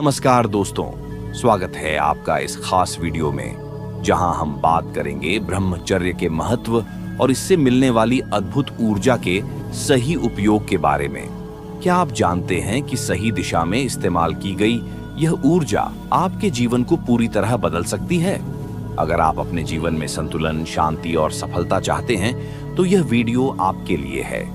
नमस्कार दोस्तों, स्वागत है आपका इस खास वीडियो में जहां हम बात करेंगे ब्रह्मचर्य के महत्व और इससे मिलने वाली अद्भुत ऊर्जा के सही उपयोग के बारे में। क्या आप जानते हैं कि सही दिशा में इस्तेमाल की गई यह ऊर्जा आपके जीवन को पूरी तरह बदल सकती है? अगर आप अपने जीवन में संतुलन, शांति और सफलता चाहते हैं तो यह वीडियो आपके लिए है।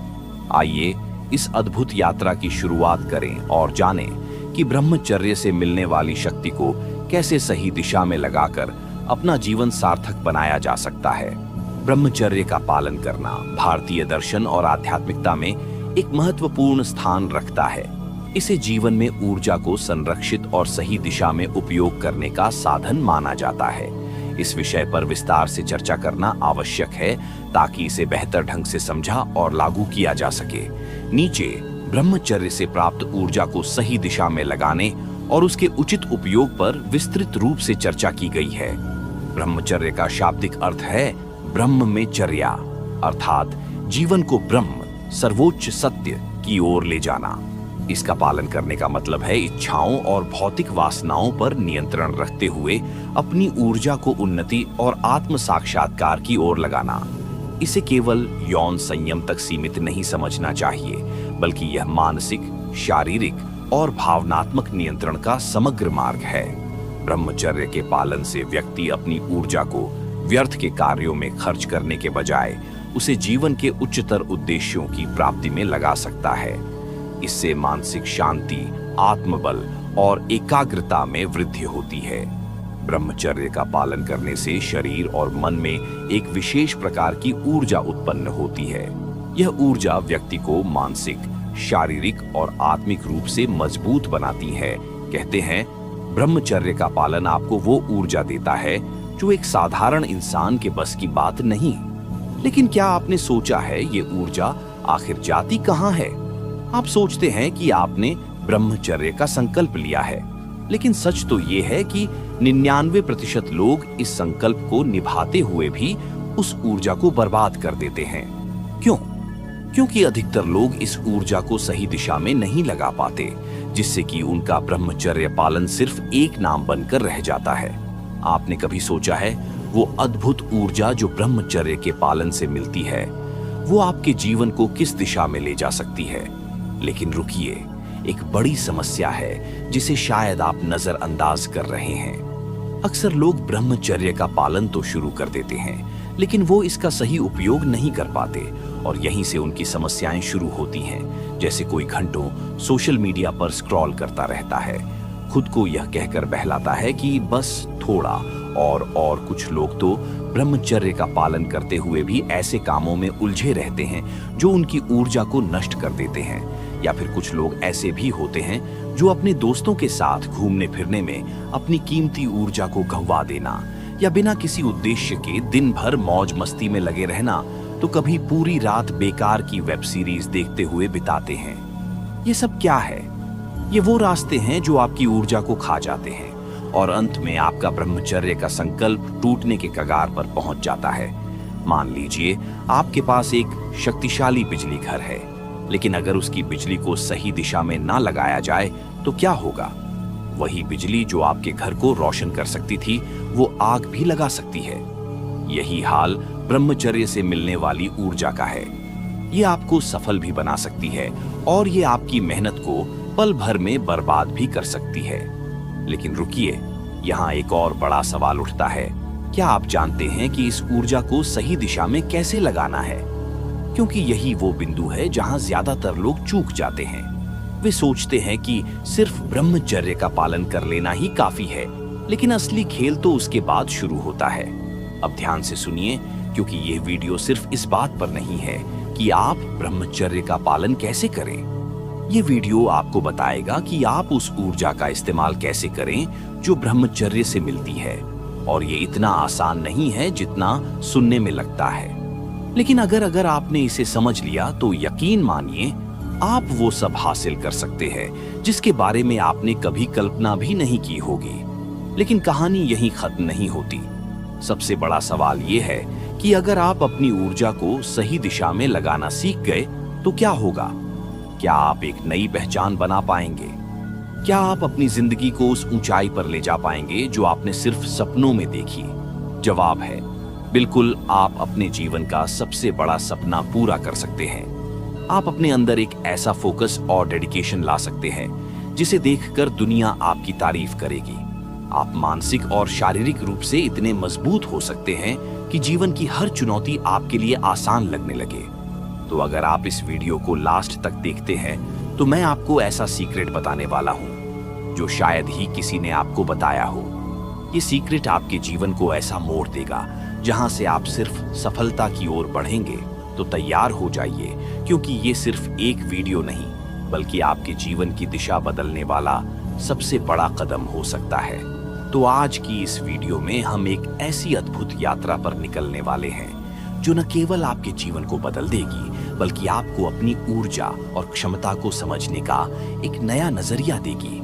आइए इस अद्भुत यात्रा की शुरुआत करें और जानें कि ब्रह्मचर्य से मिलने वाली शक्ति को कैसे सही दिशा में लगाकर अपना जीवन सार्थक बनाया जा सकता है। ब्रह्मचर्य का पालन करना भारतीय दर्शन और आध्यात्मिकता में एक महत्वपूर्ण स्थान रखता है। इसे जीवन में ऊर्जा को संरक्षित और सही दिशा में उपयोग करने का साधन माना जाता है। इस विषय पर विस्तार से चर्चा करना आवश्यक है ताकि इसे बेहतर ढंग से समझा और लागू किया जा सके। नीचे ब्रह्मचर्य से प्राप्त ऊर्जा को सही दिशा में लगाने और उसके उचित उपयोग पर विस्तृत रूप से चर्चा की गई है। ब्रह्मचर्य का शाब्दिक अर्थ है ब्रह्म में चर्या, अर्थात जीवन को ब्रह्म सर्वोच्च सत्य की ओर ले जाना। इसका पालन करने का मतलब है इच्छाओं और भौतिक वासनाओं पर नियंत्रण रखते हुए अपनी ऊर्जा को उन्नति और आत्म साक्षात्कार की ओर लगाना। इसे केवल यौन संयम तक सीमित नहीं समझना चाहिए, बल्कि यह मानसिक, शारीरिक और भावनात्मक नियंत्रण का समग्र मार्ग है। ब्रह्मचर्य के पालन से व्यक्ति अपनी ऊर्जा को व्यर्थ के कार्यों में खर्च करने के बजाय उसे जीवन के उच्चतर उद्देश्यों की प्राप्ति में लगा सकता है। इससे मानसिक शांति, आत्मबल और एकाग्रता में वृद्धि होती है। ब्रह्मचर्य का पालन करने से शरीर और मन में एक विशेष प्रकार की ऊर्जा उत्पन्न होती है। यह ऊर्जा व्यक्ति को मानसिक, शारीरिक और आत्मिक रूप से मजबूत बनाती है। कहते हैं, ब्रह्मचर्य का पालन आपको वो ऊर्जा देता है जो एक साधारण इंसान के बस की बात नहीं। लेकिन क्या आपने सोचा है ये ऊर्जा आखिर जाती कहाँ है? आप सोचते हैं कि आपने ब्रह्मचर्य का संकल्प लिया है, लेकिन सच तो ये है कि 99% लोग इस संकल्प को निभाते हुए भी उस ऊर्जा को बर्बाद कर देते हैं। क्यों? क्योंकि अधिकतर लोग इस ऊर्जा को सही दिशा में नहीं लगा पाते, जिससे कि उनका ब्रह्मचर्य पालन सिर्फ एक नाम बनकर रह जाता है। आपने कभी सोचा है वो अद्भुत ऊर्जा जो ब्रह्मचर्य के पालन से मिलती है, वो आपके जीवन को किस दिशा में ले जा सकती है? लेकिन रुकिए, एक बड़ी समस्या है जिसे शायद आप नजरअंदाज कर रहे हैं। अक्सर लोग ब्रह्मचर्य का पालन तो शुरू कर देते हैं, लेकिन वो इसका सही उपयोग नहीं कर पाते और यहीं से उनकी समस्याएं शुरू होती हैं। जैसे कोई घंटों सोशल मीडिया पर स्क्रॉल करता रहता है, खुद को यह कहकर बहलाता है कि बस थोड़ा और कुछ लोग तो ब्रह्मचर्य का पालन करते हुए भी ऐसे कामों में उलझे रहते हैं जो उनकी ऊर्जा को नष्ट कर देते हैं। या फिर कुछ लोग ऐसे भी होते हैं जो अपने दोस्तों के साथ घूमने फिरने में अपनी कीमती ऊर्जा को गंवा देना या बिना किसी उद्देश्य के दिन भर मौज मस्ती में लगे रहना, तो कभी पूरी रात बेकार की वेब सीरीज देखते हुए बिताते हैं। ये सब क्या है? ये वो रास्ते हैं जो आपकी ऊर्जा को खा जाते हैं और अंत में आपका ब्रह्मचर्य का संकल्प टूटने के कगार पर पहुंच जाता है। मान लीजिए आपके पास एक शक्तिशाली बिजली घर है, लेकिन अगर उसकी बिजली को सही दिशा में ना लगाया जाए तो क्या होगा? वही बिजली जो आपके घर को रोशन कर सकती थी, वो आग भी लगा सकती है। यही हाल ब्रह्मचर्य से मिलने वाली ऊर्जा का है। ये आपको सफल भी बना सकती है और ये आपकी मेहनत को पल भर में बर्बाद भी कर सकती है। लेकिन रुकिए, यहाँ एक और बड़ा सवाल उठता है। क्या आप जानते हैं कि इस ऊर्जा को सही दिशा में कैसे लगाना है? क्योंकि यही वो बिंदु है जहां ज्यादातर लोग चूक जाते हैं। वे सोचते हैं कि सिर्फ ब्रह्मचर्य का पालन कर लेना ही काफी है, लेकिन असली खेल तो उसके बाद शुरू होता है। अब ध्यान से सुनिए, क्योंकि यह वीडियो सिर्फ इस बात पर नहीं है कि आप ब्रह्मचर्य का पालन कैसे करें। ये वीडियो आपको बताएगा कि आप उस ऊर्जा का इस्तेमाल कैसे करें जो ब्रह्मचर्य से मिलती है। और ये इतना आसान नहीं है जितना सुनने में लगता है। लेकिन अगर आपने इसे समझ लिया तो यकीन मानिए आप वो सब हासिल कर सकते हैं जिसके बारे में आपने कभी कल्पना भी नहीं की होगी। लेकिन कहानी यहीं खत्म नहीं होती। सबसे बड़ा सवाल ये है कि अगर आप अपनी ऊर्जा को सही दिशा में लगाना सीख गए तो क्या होगा? क्या आप एक नई पहचान बना पाएंगे? क्या आप अपनी जिंदगी को उस ऊंचाई पर ले जा पाएंगे जो आपने सिर्फ सपनों में देखी? जवाब है बिल्कुल। आप अपने जीवन का सबसे बड़ा सपना पूरा कर सकते हैं। आप अपने अंदर एक ऐसा फोकस और डेडिकेशन ला सकते हैं जिसे देखकर दुनिया आपकी तारीफ करेगी। आप मानसिक और शारीरिक रूप से इतने मजबूत हो सकते हैं कि जीवन की हर चुनौती आपके लिए आसान लगने लगे। तो अगर आप इस वीडियो को लास्ट तक देखते हैं तो मैं आपको ऐसा सीक्रेट बताने वाला हूं जो शायद ही किसी ने आपको बताया हो। ये सीक्रेट आपके जीवन को ऐसा मोड़ देगा जहां से आप सिर्फ सफलता की ओर बढ़ेंगे। तो तैयार हो जाइए, क्योंकि ये सिर्फ एक वीडियो नहीं बल्कि आपके जीवन की दिशा बदलने वाला सबसे बड़ा कदम हो सकता है। तो आज की इस वीडियो में हम एक ऐसी अद्भुत यात्रा पर निकलने वाले हैं जो न केवल आपके जीवन को बदल देगी बल्कि आपको अपनी ऊर्जा और क्षमता को समझने का एक नया नजरिया देगी।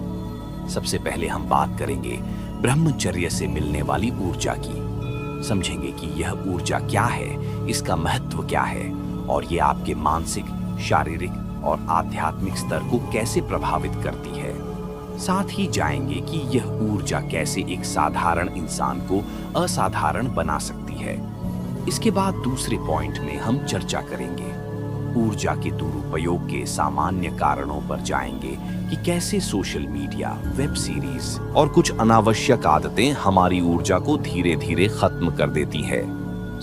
सबसे पहले हम बात करेंगे ब्रह्मचर्य से मिलने वाली ऊर्जा की। समझेंगे कि यह ऊर्जा क्या है, इसका महत्व क्या है और ये आपके मानसिक, शारीरिक और आध्यात्मिक स्तर को कैसे प्रभावित करती है। साथ ही जाएंगे कि यह ऊर्जा कैसे एक साधारण इंसान को असाधारण बना सकती है। इसके बाद दूसरे पॉइंट में हम चर्चा करेंगे ऊर्जा के दुरुपयोग के सामान्य कारणों पर जाएंगे कि कैसे सोशल मीडिया, वेब सीरीज और कुछ अनावश्यक आदतें हमारी ऊर्जा को धीरे धीरे खत्म कर देती है।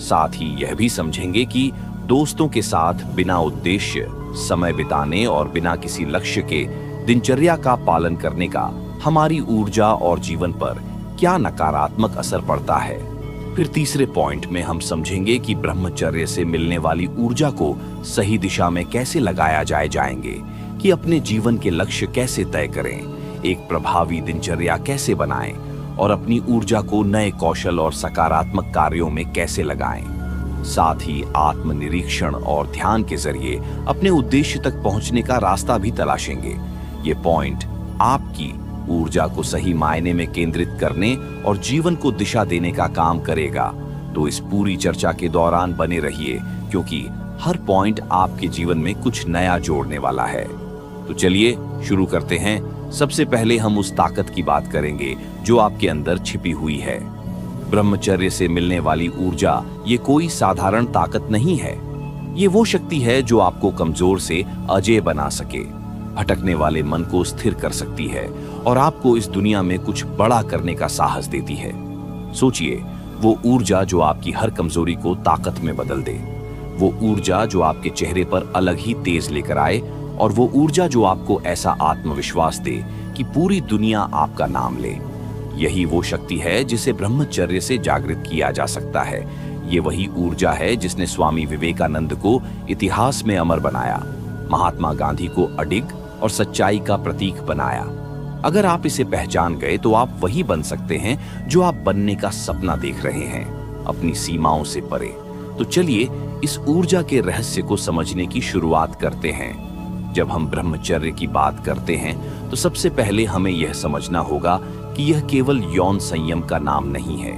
साथ ही यह भी समझेंगे कि दोस्तों के साथ बिना उद्देश्य समय बिताने और बिना किसी लक्ष्य के दिनचर्या का पालन करने का हमारी ऊर्जा और जीवन पर क्या नकारात्मक असर पड़ता है। फिर तीसरे पॉइंट में हम समझेंगे कि ब्रह्मचर्य से मिलने वाली ऊर्जा को सही दिशा में कैसे लगाया जाएंगे कि अपने जीवन के लक्ष्य कैसे तय करें, एक प्रभावी दिनचर्या कैसे बनाएं और अपनी ऊर्जा को नए कौशल और सकारात्मक कार्यों में कैसे लगाएं। साथ ही आत्मनिरीक्षण और ध्यान के जरिए अपने उद्देश्य तक पहुंचने का रास्ता भी तलाशेंगे। ये पॉइंट आपकी ऊर्जा को सही मायने में केंद्रित करने और जीवन को दिशा देने का काम करेगा। तो इस पूरी चर्चा के दौरान बने रहिए, क्योंकि हर पॉइंट आपके जीवन में कुछ नया जोड़ने वाला है। तो चलिए शुरू करते हैं। सबसे पहले हम उस ताकत की बात करेंगे जो आपके अंदर छिपी हुई है। ब्रह्मचर्य से मिलने वाली ऊर्जा ये कोई साधारण ताकत नहीं है। ये वो शक्ति है जो आपको कमजोर से अजेय बना सके, भटकने वाले मन को स्थिर कर सकती है और आपको इस दुनिया में कुछ बड़ा करने का साहस देती है। सोचिए, वो ऊर्जा जो आपकी हर कमजोरी को ताकत में बदल दे, वो ऊर्जा जो आपके चेहरे पर अलग ही तेज लेकर आए और वो ऊर्जा जो आपको ऐसा आत्मविश्वास दे कि पूरी दुनिया आपका नाम ले। यही वो शक्ति है जिसे ब्रह्मचर्य से जागृत किया जा सकता है। ये वही ऊर्जा है जिसने स्वामी विवेकानंद को इतिहास में अमर बनाया, महात्मा गांधी को अडिग और सच्चाई का प्रतीक बनाया। अगर आप इसे पहचान गए तो आप वही बन सकते हैं जो आप बनने का सपना देख रहे हैं, अपनी सीमाओं से परे। तो चलिए इस ऊर्जा के रहस्य को समझने की शुरुआत करते हैं। जब हम ब्रह्मचर्य की बात करते हैं तो सबसे पहले हमें यह समझना होगा कि यह केवल यौन संयम का नाम नहीं है।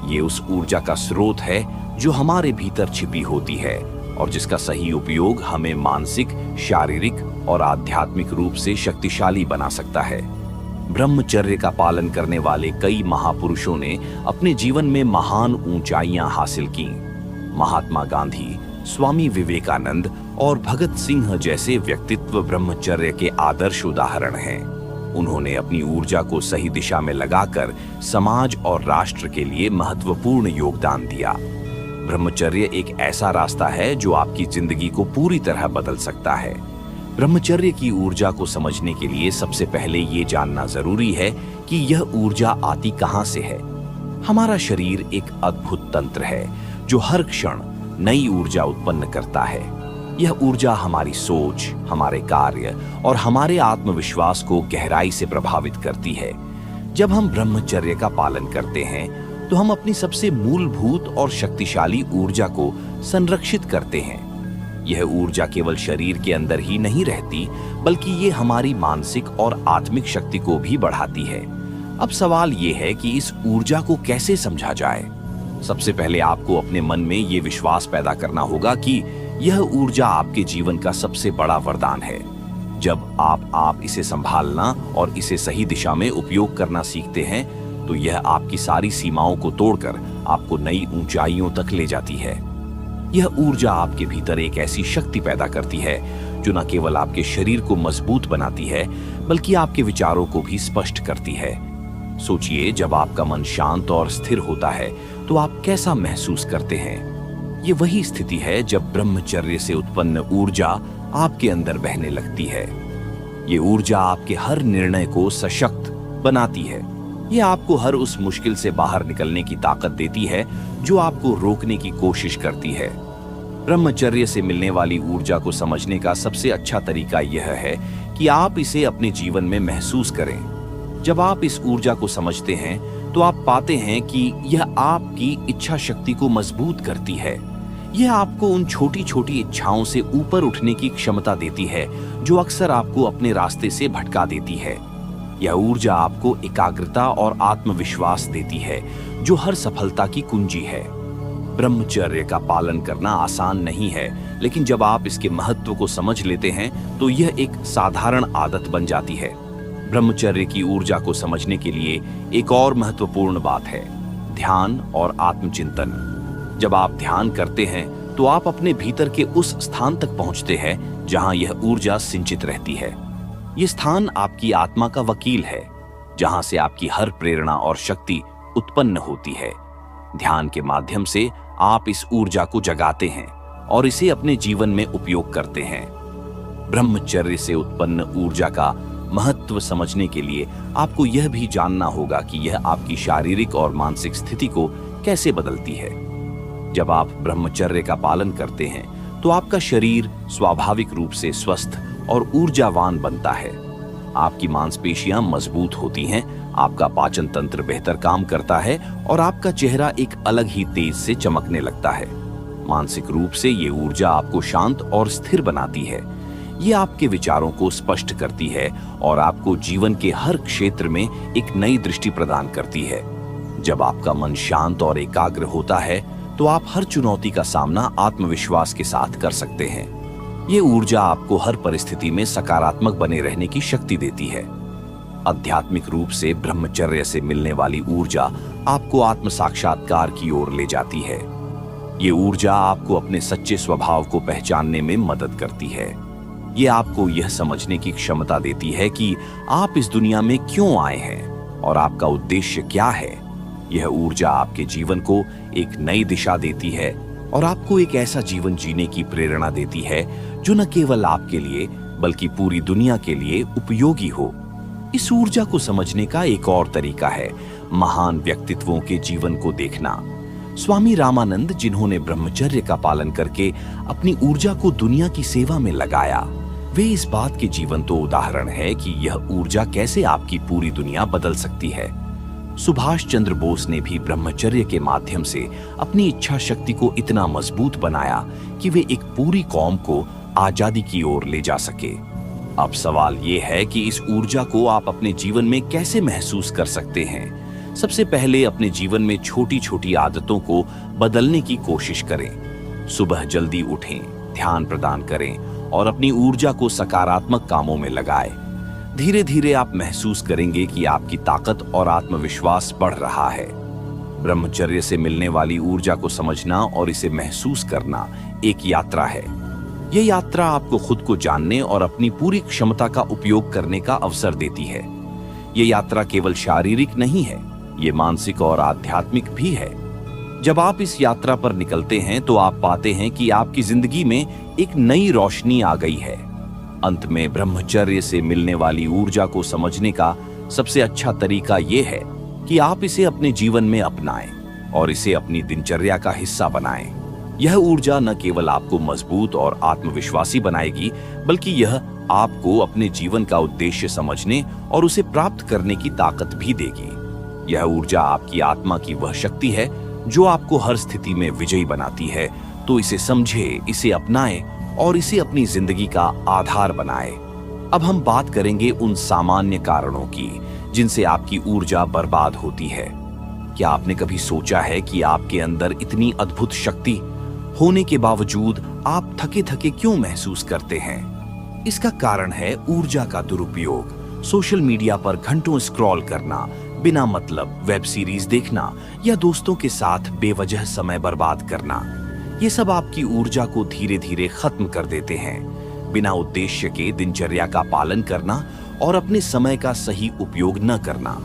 ये उस ऊर्जा का स्रोत है जो हमारे भीतर छिपी होती है और जिसका सही उपयोग हमें मानसिक, शारीरिक और आध्यात्मिक रूप से शक्तिशाली बना सकता है। ब्रह्मचर्य का पालन करने वाले कई महापुरुषों ने अपने जीवन में महान ऊंचाइयां हासिल की। महात्मा गांधी, स्वामी विवेकानंद और भगत सिंह जैसे व्यक्तित्व ब्रह्मचर्य के आदर्श उदाहरण हैं। उन्होंने अपनी ऊर्जा को सही दिशा में लगाकर समाज और राष्ट्र के लिए महत्वपूर्ण योगदान दिया। ब्रह्मचर्य एक ऐसा रास्ता है जो आपकी जिंदगी को पूरी तरह बदल सकता है। ब्रह्मचर्य की ऊर्जा को समझने के लिए सबसे पहले ये जानना जरूरी है कि यह ऊर्जा आती कहां से है। हमारा शरीर एक अद्भुत तंत्र है जो हर क्षण नई ऊर्जा उत्पन्न करता है। यह ऊर्जा हमारी सोच, हमारे कार्य और हमारे आत्मविश्वास को गहराई से प्रभावित करती है। जब हम ब्रह्मचर्य का पालन करते हैं तो हम अपनी सबसे मूलभूत और शक्तिशाली ऊर्जा को संरक्षित करते हैं। यह ऊर्जा केवल शरीर के अंदर ही नहीं रहती, बल्कि ये हमारी मानसिक और आत्मिक शक्ति को भी बढ़ाती है। अब सवाल ये है कि इस ऊर्जा को कैसे समझा जाए। सबसे पहले आपको अपने मन में ये विश्वास पैदा करना होगा कि यह ऊर्जा आपके जीवन का सबसे बड़ा वरदान है। जब आप इसे संभालना और इसे सही दिशा में उपयोग करना सीखते हैं तो यह आपकी सारी सीमाओं को तोड़कर आपको नई ऊंचाइयों तक ले जाती है। यह ऊर्जा आपके भीतर एक ऐसी शक्ति पैदा करती है जो न केवल आपके शरीर को मजबूत बनाती है बल्कि आपके विचारों को भी स्पष्ट करती है। सोचिए, जब आपका मन शांत और स्थिर होता है तो आप कैसा महसूस करते हैं? ये वही स्थिति है जब ब्रह्मचर्य से उत्पन्न ऊर्जा आपके अंदर बहने लगती है। ये ऊर्जा आपके हर निर्णय को सशक्त बनाती है। ये आपको हर उस मुश्किल से बाहर निकलने की ताकत देती है जो आपको रोकने की कोशिश करती है। ब्रह्मचर्य से मिलने वाली ऊर्जा को समझने का सबसे अच्छा तरीका यह है कि आप इसे अपने जीवन में महसूस करें। जब आप इस ऊर्जा को समझते हैं तो आप पाते हैं कि यह आपकी इच्छा शक्ति को मजबूत करती है। यह आपको उन छोटी छोटी इच्छाओं से ऊपर उठने की क्षमता देती है जो अक्सर आपको अपने रास्ते से भटका देती है। यह ऊर्जा आपको एकाग्रता और आत्मविश्वास देती है जो हर सफलता की कुंजी है। ब्रह्मचर्य का पालन करना आसान नहीं है, लेकिन जब आप इसके महत्व को समझ लेते हैं तो यह एक साधारण आदत बन जाती है। ब्रह्मचर्य की ऊर्जा को समझने के लिए एक और महत्वपूर्ण बात है ध्यान और आत्मचिंतन। जब आप ध्यान करते हैं तो आप अपने भीतर के उस स्थान तक पहुंचते हैं जहां यह ऊर्जा सिंचित रहती है। यह स्थान आपकी आत्मा का वकील है, जहां से आपकी हर प्रेरणा और शक्ति उत्पन्न होती है। ध्यान के माध्यम से आप इस ऊर्जा को जगाते हैं और इसे अपने जीवन में उपयोग करते हैं। ब्रह्मचर्य से उत्पन्न ऊर्जा का महत्व समझने के लिए आपको यह भी जानना होगा कि यह आपकी शारीरिक और मानसिक स्थिति को कैसे बदलती है। जब आप ब्रह्मचर्य का पालन करते हैं तो आपका शरीर स्वाभाविक रूप से स्वस्थ और ऊर्जावान बनता है। आपकी मांसपेशियां मजबूत होती हैं, आपका पाचन तंत्र बेहतर काम करता है और आपका चेहरा एक अलग ही तेज से चमकने लगता है। मानसिक रूप से ये ऊर्जा आपको शांत और स्थिर बनाती है। ये आपके विचारों को स्पष्ट करती है और आपको जीवन के हर क्षेत्र में एक नई दृष्टि प्रदान करती है। जब आपका मन शांत और एकाग्र होता है तो आप हर चुनौती का सामना आत्मविश्वास के साथ कर सकते हैं। ये ऊर्जा आपको हर परिस्थिति में सकारात्मक बने रहने की शक्ति देती है। आध्यात्मिक रूप से ब्रह्मचर्य से मिलने वाली ऊर्जा आपको आत्म साक्षात्कार की ओर ले जाती है। ये ऊर्जा आपको अपने सच्चे स्वभाव को पहचानने में मदद करती है। ये आपको यह समझने की क्षमता देती है कि आप इस दुनिया में क्यों आए हैं और आपका उद्देश्य क्या है। यह ऊर्जा आपके जीवन को एक नई दिशा देती है और आपको एक ऐसा जीवन जीने की प्रेरणा देती है जो न केवल आपके लिए बल्कि पूरी दुनिया के लिए उपयोगी हो। इस ऊर्जा को समझने का एक और तरीका है महान व्यक्तित्वों के जीवन को देखना। स्वामी रामानंद, जिन्होंने ब्रह्मचर्य का पालन करके अपनी ऊर्जा को दुनिया की सेवा में लगाया, वे इस बात के जीवंत उदाहरण है कि यह ऊर्जा कैसे आपकी पूरी दुनिया बदल सकती है। सुभाष चंद्र बोस ने भी ब्रह्मचर्य के माध्यम से अपनी इच्छा शक्ति को इतना मजबूत बनाया कि वे एक पूरी कौम को आजादी की ओर ले जा सके। अब सवाल ये है कि इस ऊर्जा को आप अपने जीवन में कैसे महसूस कर सकते हैं। सबसे पहले अपने जीवन में छोटी छोटी आदतों को बदलने की कोशिश करें। सुबह जल्दी उठें, ध्यान प्रदान करें और अपनी ऊर्जा को सकारात्मक कामों में लगाएं। धीरे धीरे आप महसूस करेंगे कि आपकी ताकत और आत्मविश्वास बढ़ रहा है। ब्रह्मचर्य से मिलने वाली ऊर्जा को समझना और इसे महसूस करना एक यात्रा है। यह यात्रा आपको खुद को जानने और अपनी पूरी क्षमता का उपयोग करने का अवसर देती है। यह यात्रा केवल शारीरिक नहीं है, ये मानसिक और आध्यात्मिक भी है। जब आप इस यात्रा पर निकलते हैं तो आप पाते हैं कि आपकी जिंदगी में एक नई रोशनी आ गई है। अंत में ब्रह्मचर्य से मिलने वाली ऊर्जा को समझने का सबसे अच्छा तरीका यह है कि आप इसे अपने जीवन में अपनाएं और इसे अपनी दिनचर्या का हिस्सा बनाएं। यह ऊर्जा न केवल आपको मजबूत और आत्मविश्वासी बनाएगी, बल्कि यह आपको अपने जीवन का उद्देश्य समझने और उसे प्राप्त करने की ताकत भी देगी। यह ऊर्जा आपकी आत्मा की वह शक्ति है जो आपको हर स्थिति में विजयी बनाती है। तो इसे समझे, इसे अपनाएं और इसे अपनी जिंदगी का आधार बनाएं। अब हम बात करेंगे उन सामान्य कारणों की जिनसे आपकी ऊर्जा बर्बाद होती है। क्या आपने कभी सोचा है कि आपके अंदर इतनी अद्भुत शक्ति होने के बावजूद आप थके थके क्यों महसूस करते हैं? इसका कारण है ऊर्जा का दुरुपयोग। सोशल मीडिया पर घंटों स्क्रॉल करना, बिना मतलब वेब सीरीज देखना या दोस्तों के साथ बेवजह समय बर्बाद करना, ये सब आपकी ऊर्जा को धीरे धीरे खत्म कर देते हैं। बिना उद्देश्य के दिनचर्या का पालन करना और अपने समय का सही उपयोग न करना,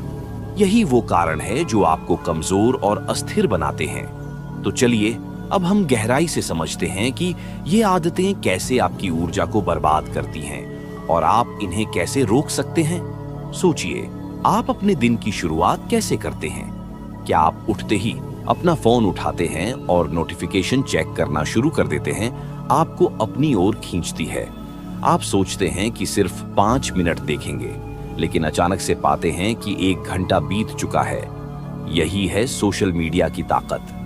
यही वो कारण है जो आपको कमजोर और अस्थिर बनाते हैं। तो चलिए अब हम गहराई से समझते हैं कि ये आदतें कैसे आपकी ऊर्जा को बर्बाद करती हैं और आप इन्हें कैसे रोक सकते हैं। सोचिए, आप अपने दिन की शुरुआत कैसे करते हैं? क्या आप उठते ही अपना फोन उठाते हैं और नोटिफिकेशन चेक करना शुरू कर देते हैं? आपको अपनी ओर खींचती है। आप सोचते हैं कि सिर्फ 5 मिनट देखेंगे, लेकिन अचानक से पाते हैं कि 1 घंटा बीत चुका है। यही है सोशल मीडिया की ताकत।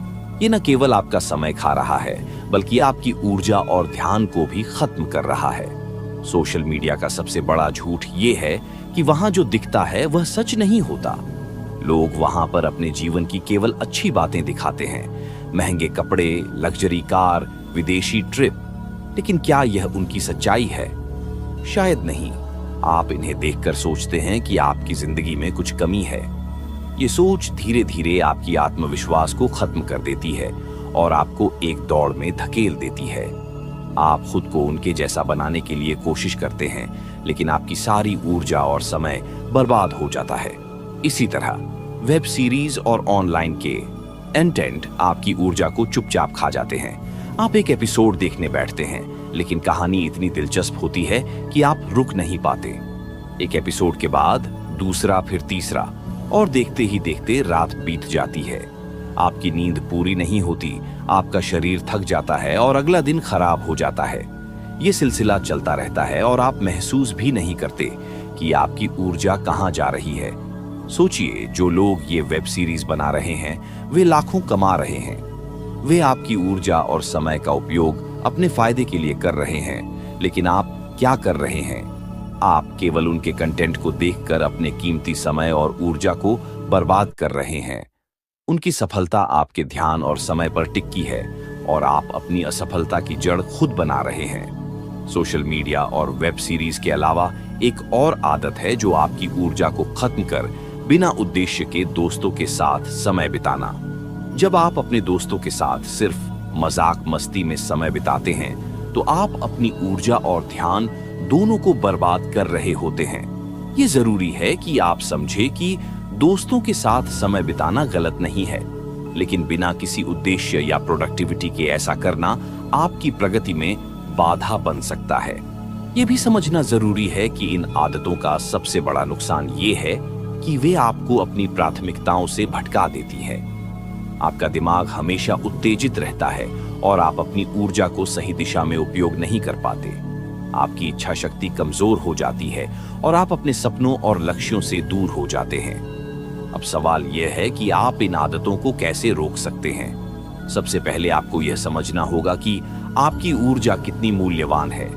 ये न केवल आपका समय खा रहा है, बल्कि आपकी ऊर्जा और ध्यान को भी खत्म कर रहा है। सोशल मीडिया का सबसे बड़ा झूठ ये है कि वहां जो दिखता है वह सच नहीं होता। लोग वहां पर अपने जीवन की केवल अच्छी बातें दिखाते हैं, महंगे कपड़े, लग्जरी कार, विदेशी ट्रिप, लेकिन क्या यह उनकी सच्चाई है? शायद नहीं। आप इन्हें देखकर सोचते हैं कि आपकी जिंदगी में कुछ कमी है। ये सोच धीरे धीरे आपकी आत्मविश्वास को खत्म कर देती है और आपको एक दौड़ में धकेल देती है। आप खुद को उनके जैसा बनाने के लिए कोशिश करते हैं, लेकिन आपकी सारी ऊर्जा और समय बर्बाद हो जाता है। इसी तरह वेब सीरीज और ऑनलाइन के कंटेंट आपकी ऊर्जा को चुपचाप खा जाते हैं। आप एक एपिसोड देखने बैठते हैं, लेकिन कहानी इतनी दिलचस्प होती है कि आप रुक नहीं पाते। एक एपिसोड के बाद दूसरा, फिर तीसरा, और देखते ही देखते रात बीत जाती है। आपकी नींद पूरी नहीं होती, आपका शरीर थक जाता है और अगला दिन खराब हो जाता है। ये सिलसिला चलता रहता है और आप महसूस भी नहीं करते कि आपकी ऊर्जा कहाँ जा रही है। सोचिए, जो लोग ये वेब सीरीज बना रहे हैं वे लाखों कमा रहे हैं। वे आपकी ऊर्जा और समय का उपयोग अपने फायदे के लिए कर रहे हैं, लेकिन आप क्या कर रहे हैं? आप केवल उनके कंटेंट को देखकर अपने कीमती समय और ऊर्जा को बर्बाद कर रहे हैं। उनकी सफलता आपके ध्यान और समय पर टिकी है और आप अपनी असफलता की जड़ खुद बना रहे हैं। सोशल मीडिया और वेब सीरीज के अलावा एक और आदत है जो आपकी ऊर्जा को खत्म कर बिना उद्देश्य के दोस्तों के साथ समय बिताना। जब आप अपने दोस्तों के साथ सिर्फ मजाक मस्ती में समय बिताते हैं, तो आप अपनी ऊर्जा और ध्यान दोनों को बर्बाद कर रहे होते हैं। ये जरूरी है कि आप समझे कि दोस्तों के साथ समय बिताना गलत नहीं है, लेकिन बिना किसी उद्देश्य या प्रोडक्टिविटी के ऐसा करना आपकी प्रगति में बाधा बन सकता है। ये भी समझना जरूरी है कि इन आदतों का सबसे बड़ा नुकसान ये है कि वे आपको अपनी प्राथमिकताओं से भटका देती है। आपका दिमाग हमेशा उत्तेजित रहता है और आप अपनी ऊर्जा को सही दिशा में उपयोग नहीं कर पाते। आपकी इच्छा शक्ति कमजोर हो जाती है और आप अपने सपनों और लक्ष्यों से दूर हो जाते हैं। अब सवाल यह है कि आप इन आदतों को कैसे रोक सकते हैं। सबसे पहले आपको यह समझना होगा कि आपकी ऊर्जा कितनी मूल्यवान है।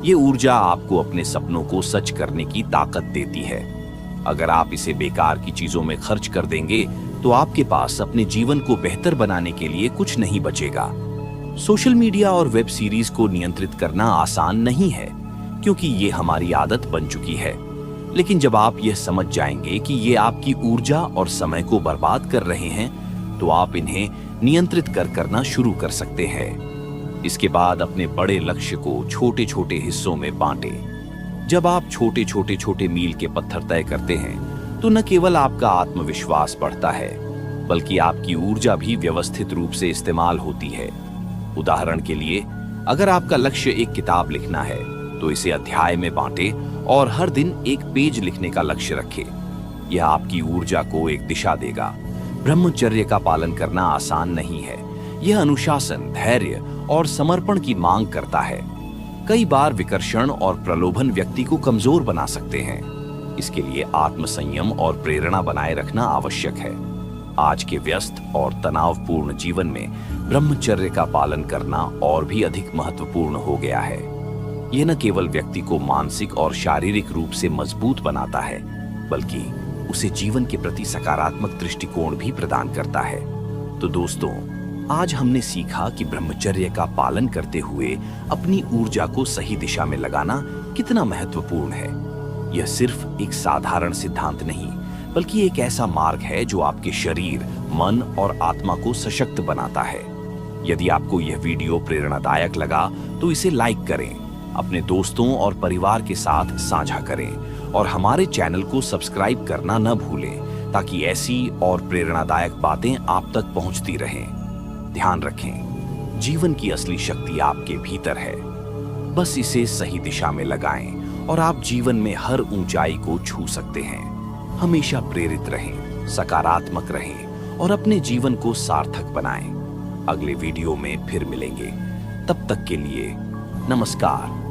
ये ऊर्जा आपको अपने सपनों को सच करने की ताकत देती है। अगर आप इसे बेकार की चीजों में खर्च कर देंगे, तो आपके पास अपने जीवन को बेहतर बनाने के लिए कुछ नहीं बचेगा। सोशल मीडिया और वेब सीरीज को नियंत्रित करना आसान नहीं है, क्योंकि ये हमारी आदत बन चुकी है। लेकिन जब आप यह समझ जाएंगे कि ये आपकी ऊर्जा और समय को बर्बाद कर रहे हैं, तो आप इन्हें नियंत्रित करना शुरू कर सकते हैं। इसके बाद अपने बड़े लक्ष्य को छोटे छोटे हिस्सों में बांटें। जब आप छोटे मील के पत्थर तय करते हैं, तो न केवल आपका आत्मविश्वास बढ़ता है, बल्कि आपकी ऊर्जा भी व्यवस्थित रूप से इस्तेमाल होती है। उदाहरण के लिए, अगर आपका लक्ष्य एक किताब लिखना है, तो इसे अध्याय में बांटें और हर दिन एक पेज लिखने का लक्ष्य रखें। यह आपकी ऊर्जा को एक दिशा देगा। ब्रह्मचर्य का पालन करना आसान नहीं है। यह अनुशासन, धैर्य और समर्पण की मांग करता है। कई बार विकर्षण और प्रलोभन व्यक्ति को कमजोर बना सकते हैं। इसके लिए आत्मसंयम और प्रेरणा बनाए रखना आवश्यक है। आज के व्यस्त और तनावपूर्ण जीवन में ब्रह्मचर्य का पालन करना और भी अधिक महत्वपूर्ण हो गया है। यह न केवल व्यक्ति को मानसिक और शारीरिक रूप से मजबूत बनाता है, बल्कि उसे जीवन के प्रति सकारात्मक दृष्टिकोण भी प्रदान करता है। तो दोस्तों, आज हमने सीखा कि ब्रह्मचर्य का पालन करते हुए अपनी ऊर्जा को सही दिशा में लगाना कितना महत्वपूर्ण है। यह सिर्फ एक साधारण सिद्धांत नहीं, बल्कि एक ऐसा मार्ग है जो आपके शरीर, मन और आत्मा को सशक्त बनाता है। यदि आपको यह वीडियो प्रेरणादायक लगा तो इसे लाइक करें, अपने दोस्तों और परिवार के साथ साझा करें और हमारे चैनल को सब्सक्राइब करना न भूलें, ताकि ऐसी और प्रेरणादायक बातें आप तक पहुंचती रहें। ध्यान रखें, जीवन की असली शक्ति आपके भीतर है। बस इसे सही दिशा में लगाएं और आप जीवन में हर ऊंचाई को छू सकते हैं। हमेशा प्रेरित रहें, सकारात्मक रहें और अपने जीवन को सार्थक बनाएं। अगले वीडियो में फिर मिलेंगे। तब तक के लिए नमस्कार।